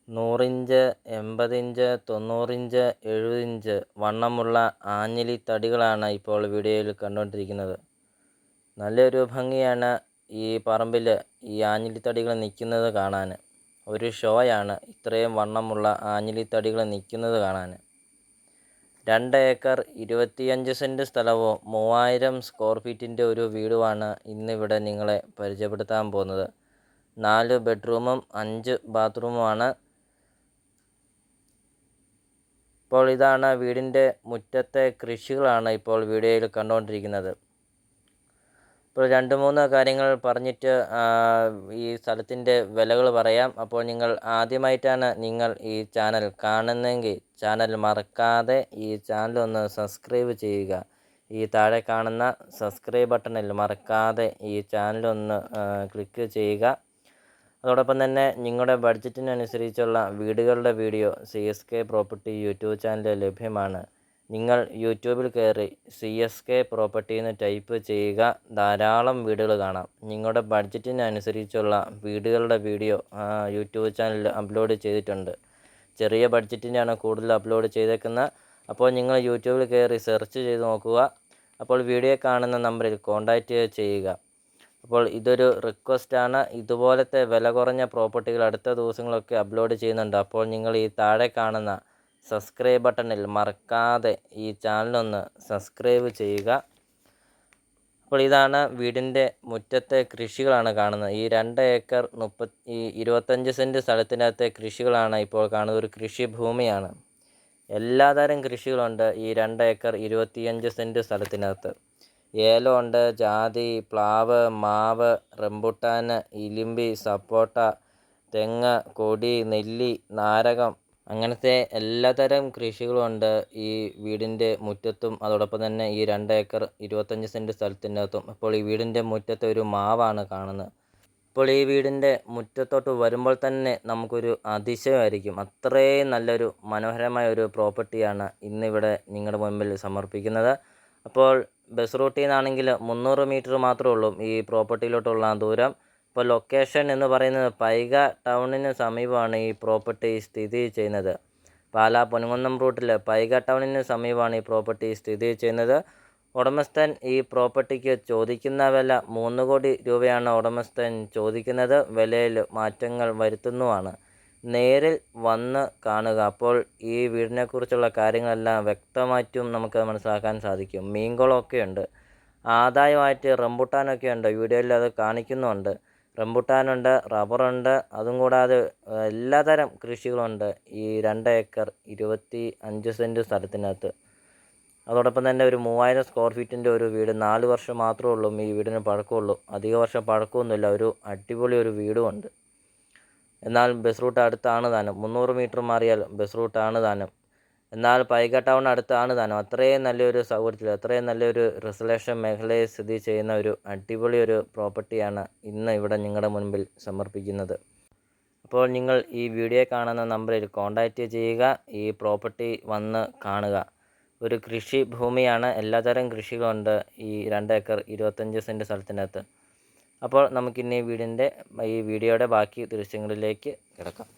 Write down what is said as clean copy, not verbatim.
100 inch, 80 inch, 90 inch, 70 inch വണ്ണമുള്ള ആഞ്ഞിലി തടികളാണ് ഇപ്പോൾ വീഡിയോയിൽ കണ്ടുകൊണ്ടിരിക്കുന്നത്. നല്ലൊരു ഭംഗിയാണ് ഈ പറമ്പിൽ ഈ ആഞ്ഞിലി തടികൾ നിൽക്കുന്നത് കാണാൻ. ഒരു ഷോയാണ് ഇത്രയും വണ്ണമുള്ള ആഞ്ഞിലി തടികൾ നിൽക്കുന്നത് കാണാൻ. 2 ഏക്കർ 25 സെൻറ്റ് സ്ഥലവും 3000 സ്ക്വയർ ഫീറ്റിൻ്റെ ഒരു വീടുമാണ് ഇന്നിവിടെ നിങ്ങളെ പരിചയപ്പെടുത്താൻ പോകുന്നത്. 4 ബെഡ്റൂമും 5 ബാത്റൂമുമാണ്. ഇപ്പോൾ ഇതാണ് വീടിൻ്റെ മുറ്റത്തെ കൃഷികളാണ് ഇപ്പോൾ വീഡിയോയിൽ കണ്ടുകൊണ്ടിരിക്കുന്നത്. ഇപ്പോൾ 2-3 കാര്യങ്ങൾ പറഞ്ഞിട്ട് ഈ സ്ഥലത്തിൻ്റെ വിലകൾ പറയാം. അപ്പോൾ നിങ്ങൾ ആദ്യമായിട്ടാണ് ഈ ചാനൽ കാണുന്നതെങ്കിൽ ചാനൽ മറക്കാതെ ഈ ചാനൽ ഒന്ന് സബ്സ്ക്രൈബ് ചെയ്യുക. ഈ താഴെ കാണുന്ന സബ്സ്ക്രൈബ് ബട്ടണിൽ മറക്കാതെ ഈ ചാനലൊന്ന് ക്ലിക്ക് ചെയ്യുക. അതോടൊപ്പം തന്നെ നിങ്ങളുടെ ബഡ്ജറ്റിനനുസരിച്ചുള്ള വീടുകളുടെ വീഡിയോ CSK പ്രോപ്പർട്ടി യൂട്യൂബ് ചാനലിൽ ലഭ്യമാണ്. നിങ്ങൾ യൂട്യൂബിൽ കയറി CSK പ്രോപ്പർട്ടി എന്ന് ടൈപ്പ് ചെയ്യുക. ധാരാളം വീടുകൾ കാണാം. നിങ്ങളുടെ ബഡ്ജറ്റിനനുസരിച്ചുള്ള വീടുകളുടെ വീഡിയോ യൂട്യൂബ് ചാനലിൽ അപ്ലോഡ് ചെയ്തിട്ടുണ്ട്. ചെറിയ ബഡ്ജറ്റിൻ്റെയാണ് കൂടുതൽ അപ്ലോഡ് ചെയ്തേക്കുന്നത്. അപ്പോൾ നിങ്ങൾ യൂട്യൂബിൽ കയറി സെർച്ച് ചെയ്ത് നോക്കുക. അപ്പോൾ വീഡിയോ കാണുന്ന നമ്പറിൽ കോൺടാക്റ്റ് ചെയ്യുക. അപ്പോൾ ഇതൊരു റിക്വസ്റ്റാണ്. ഇതുപോലത്തെ വില കുറഞ്ഞ പ്രോപ്പർട്ടികൾ അടുത്ത ദിവസങ്ങളൊക്കെ അപ്ലോഡ് ചെയ്യുന്നുണ്ട്. അപ്പോൾ നിങ്ങൾ ഈ താഴെ കാണുന്ന സബ്സ്ക്രൈബ് ബട്ടണിൽ മറക്കാതെ ഈ ചാനലൊന്ന് സബ്സ്ക്രൈബ് ചെയ്യുക. അപ്പോൾ ഇതാണ് വീടിൻ്റെ മുറ്റത്തെ കൃഷികളാണ് കാണുന്നത്. ഈ 2 ഏക്കർ 25 സെൻറ്റ് സ്ഥലത്തിനകത്തെ കൃഷികളാണ് ഇപ്പോൾ കാണുന്നത്. ഒരു കൃഷിഭൂമിയാണ്. എല്ലാതരം കൃഷികളുണ്ട് ഈ 2 ഏക്കർ 25 സെൻറ്റ് സ്ഥലത്തിനകത്ത്. ഏലമുണ്ട്, ജാതി, പ്ലാവ്, മാവ്, റംബുട്ടാൻ, ഇലിമ്പി, സപ്പോട്ട, തെങ്ങ്, കൊടി, നെല്ലി, നാരകം, അങ്ങനത്തെ എല്ലാതരം കൃഷികളുമുണ്ട് ഈ വീടിൻ്റെ മുറ്റത്തും. അതോടൊപ്പം തന്നെ ഈ 2 ഏക്കർ 25 സെൻറ്റ് സ്ഥലത്തിനകത്തും. അപ്പോൾ ഈ വീടിൻ്റെ മുറ്റത്ത് ഒരു മാവാണ് കാണുന്നത്. ഇപ്പോൾ ഈ വീടിൻ്റെ മുറ്റത്തോട്ട് വരുമ്പോൾ തന്നെ നമുക്കൊരു അതിശയമായിരിക്കും. അത്രയും നല്ലൊരു മനോഹരമായ ഒരു പ്രോപ്പർട്ടിയാണ് ഇന്നിവിടെ നിങ്ങളുടെ മുൻപിൽ സമർപ്പിക്കുന്നത്. അപ്പോൾ ബസ് റൂട്ടിൽ നിന്നാണെങ്കിൽ 300 മീറ്റർ മാത്രമേ ഉള്ളൂ ഈ പ്രോപ്പർട്ടിയിലോട്ടുള്ള ദൂരം. ഇപ്പോൾ ലൊക്കേഷൻ എന്ന് പറയുന്നത് പൈക ടൗണിന് സമീപമാണ് ഈ പ്രോപ്പർട്ടി സ്ഥിതി ചെയ്യുന്നത്. പാലാ പൊൻകുന്നം റൂട്ടിൽ പൈക ടൗണിന് സമീപമാണ് ഈ പ്രോപ്പർട്ടി സ്ഥിതി ചെയ്യുന്നത്. ഉടമസ്ഥൻ ഈ പ്രോപ്പർട്ടിക്ക് ചോദിക്കുന്ന വില 3 കോടി രൂപയാണ് ഉടമസ്ഥൻ ചോദിക്കുന്നത്. വിലയിൽ മാറ്റങ്ങൾ വരുത്തുന്നതുമാണ്. നേരിൽ വന്ന് കാണുക. അപ്പോൾ ഈ വീടിനെക്കുറിച്ചുള്ള കാര്യങ്ങളെല്ലാം വ്യക്തമായിട്ടും നമുക്ക് മനസ്സിലാക്കാൻ സാധിക്കും. മീൻകുളമൊക്കെ ഉണ്ട്. ആദായമായിട്ട് റംബുട്ടാനൊക്കെ ഉണ്ട്. വീഡിയോയിൽ അത് കാണിക്കുന്നുണ്ട്. റംബുട്ടാനുണ്ട്, റബ്ബറുണ്ട്. അതും കൂടാതെ എല്ലാതരം കൃഷികളുണ്ട് ഈ 2 ഏക്കർ 25 സെൻറ്റ് സ്ഥലത്തിനകത്ത്. അതോടൊപ്പം തന്നെ ഒരു 3000 സ്ക്വയർ ഫീറ്റിൻ്റെ ഒരു വീട്. 4 വർഷം മാത്രമേ ഉള്ളൂ ഈ വീടിന് പഴക്കമുള്ളൂ. അധിക വർഷം പഴക്കമൊന്നുമില്ല. ഒരു അടിപൊളി ഒരു വീടുമുണ്ട്. എന്നാൽ ബസ് റൂട്ട് അടുത്താണ് താനും. 300 മീറ്റർ മാറിയാൽ ബസ് റൂട്ടാണ് താനും. എന്നാൽ പൈക ടൗൺ അടുത്താണ് താനും. അത്രയും നല്ലൊരു സൗകര്യത്തിൽ, അത്രയും നല്ലൊരു റെസിഡൻഷ്യൽ മേഖലയിൽ സ്ഥിതി ചെയ്യുന്ന ഒരു അടിപൊളി ഒരു പ്രോപ്പർട്ടിയാണ് ഇന്ന് ഇവിടെ നിങ്ങളുടെ മുൻപിൽ സമർപ്പിക്കുന്നത്. അപ്പോൾ നിങ്ങൾ ഈ വീഡിയോ കാണുന്ന നമ്പറിൽ കോൺടാക്റ്റ് ചെയ്യുക. ഈ പ്രോപ്പർട്ടി വന്ന് കാണുക. ഒരു കൃഷി ഭൂമിയാണ്. എല്ലാതരം കൃഷികളുണ്ട് ഈ 2 ഏക്കർ 25 സെൻറ്റ് സ്ഥലത്തിനകത്ത്. അപ്പോൾ നമുക്കിനി ഈ വീഡിയോയുടെ ബാക്കി ദൃശ്യങ്ങളിലേക്ക് കിടക്കാം.